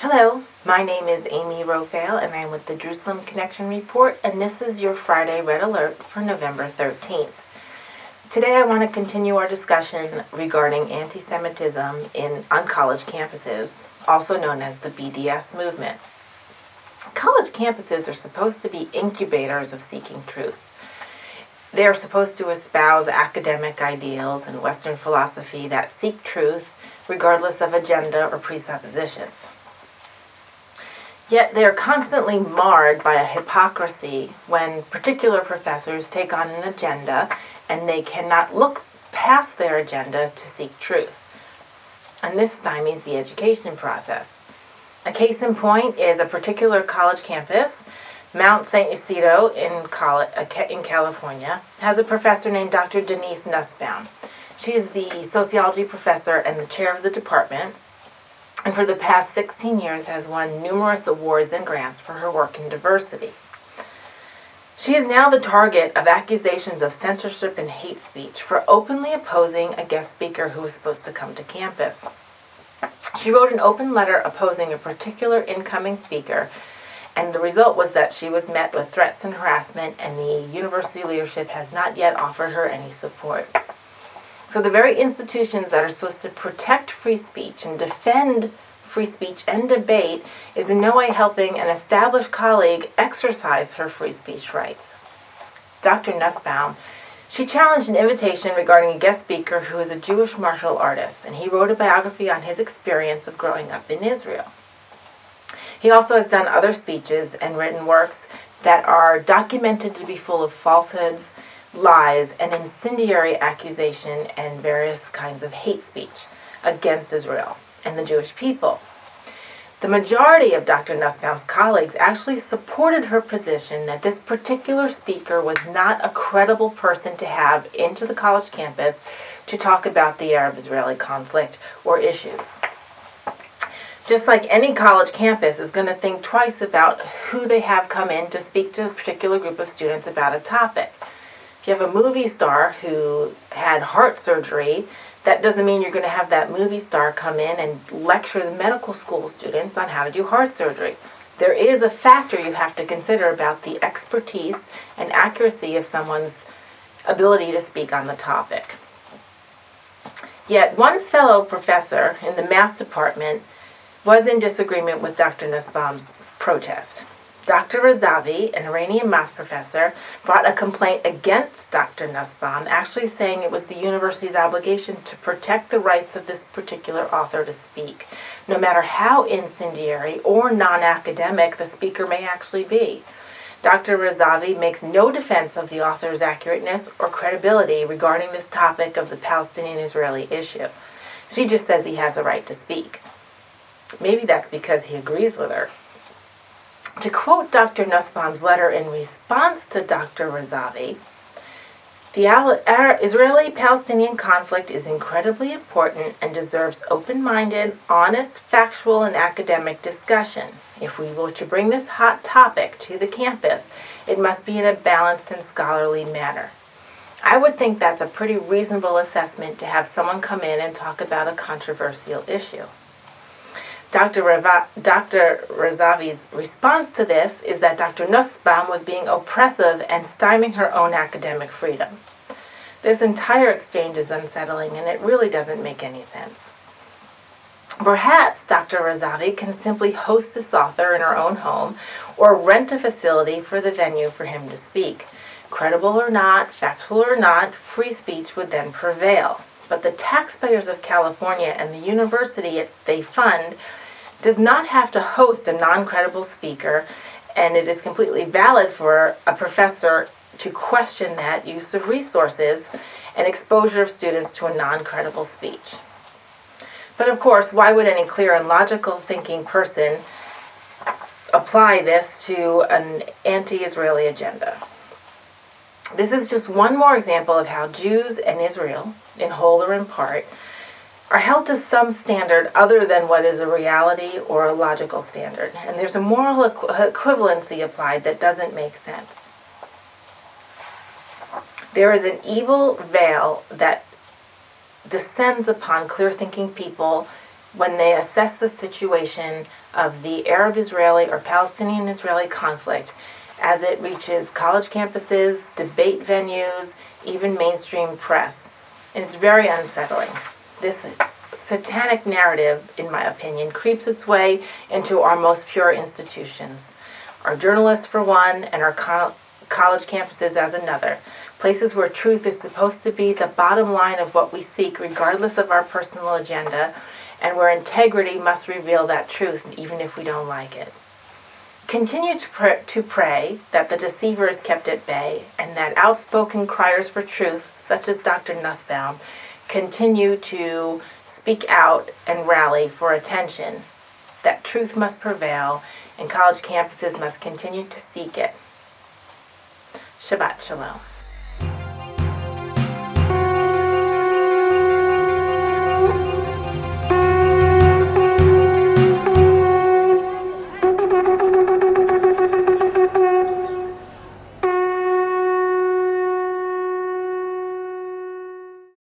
Hello, my name is Amy Rofail and I'm with the Jerusalem Connection Report, and this is your Friday Red Alert for November 13th. Today I want to continue our discussion regarding anti-Semitism on college campuses, also known as the BDS movement. College campuses are supposed to be incubators of seeking truth. They are supposed to espouse academic ideals and Western philosophy that seek truth regardless of agenda or presuppositions. Yet they are constantly marred by a hypocrisy when particular professors take on an agenda and they cannot look past their agenda to seek truth. And this stymies the education process. A case in point is a particular college campus, Mount St. Lucido in California, has a professor named Dr. Denise Nussbaum. She is the sociology professor and the chair of the department, and for the past 16 years has won numerous awards and grants for her work in diversity. She is now the target of accusations of censorship and hate speech for openly opposing a guest speaker who was supposed to come to campus. She wrote an open letter opposing a particular incoming speaker, and the result was that she was met with threats and harassment, and the university leadership has not yet offered her any support. So the very institutions that are supposed to protect free speech and defend free speech and debate is in no way helping an established colleague exercise her free speech rights. Dr. Nussbaum, she challenged an invitation regarding a guest speaker who is a Jewish martial artist, and he wrote a biography on his experience of growing up in Israel. He also has done other speeches and written works that are documented to be full of falsehoods, lies, and incendiary accusation and various kinds of hate speech against Israel and the Jewish people. The majority of Dr. Nussbaum's colleagues actually supported her position that this particular speaker was not a credible person to have into the college campus to talk about the Arab-Israeli conflict or issues. Just like any college campus is going to think twice about who they have come in to speak to a particular group of students about a topic. If you have a movie star who had heart surgery, that doesn't mean you're going to have that movie star come in and lecture the medical school students on how to do heart surgery. There is a factor you have to consider about the expertise and accuracy of someone's ability to speak on the topic. Yet one fellow professor in the math department was in disagreement with Dr. Nussbaum's protest. Dr. Razavi, an Iranian math professor, brought a complaint against Dr. Nussbaum, actually saying it was the university's obligation to protect the rights of this particular author to speak, no matter how incendiary or non-academic the speaker may actually be. Dr. Razavi makes no defense of the author's accurateness or credibility regarding this topic of the Palestinian-Israeli issue. She just says he has a right to speak. Maybe that's because he agrees with her. To quote Dr. Nussbaum's letter in response to Dr. Razavi, the Israeli-Palestinian conflict is incredibly important and deserves open-minded, honest, factual, and academic discussion. If we were to bring this hot topic to the campus, it must be in a balanced and scholarly manner. I would think that's a pretty reasonable assessment to have someone come in and talk about a controversial issue. Dr. Razavi's response to this is that Dr. Nussbaum was being oppressive and stymieing her own academic freedom. This entire exchange is unsettling, and it really doesn't make any sense. Perhaps Dr. Razavi can simply host this author in her own home or rent a facility for the venue for him to speak. Credible or not, factual or not, free speech would then prevail. But the taxpayers of California and the university they fund does not have to host a non-credible speaker, and it is completely valid for a professor to question that use of resources and exposure of students to a non-credible speech. But of course, why would any clear and logical thinking person apply this to an anti-Israeli agenda? This is just one more example of how Jews and Israel, in whole or in part, are held to some standard other than what is a reality or a logical standard. And there's a moral equivalency applied that doesn't make sense. There is an evil veil that descends upon clear-thinking people when they assess the situation of the Arab-Israeli or Palestinian-Israeli conflict as it reaches college campuses, debate venues, even mainstream press. And it's very unsettling. This satanic narrative, in my opinion, creeps its way into our most pure institutions. Our journalists, for one, and our college campuses as another. Places where truth is supposed to be the bottom line of what we seek, regardless of our personal agenda, and where integrity must reveal that truth, even if we don't like it. Continue to pray that the deceiver is kept at bay, and that outspoken criers for truth, such as Dr. Nussbaum, continue to speak out and rally for attention. That truth must prevail, and college campuses must continue to seek it. Shabbat Shalom.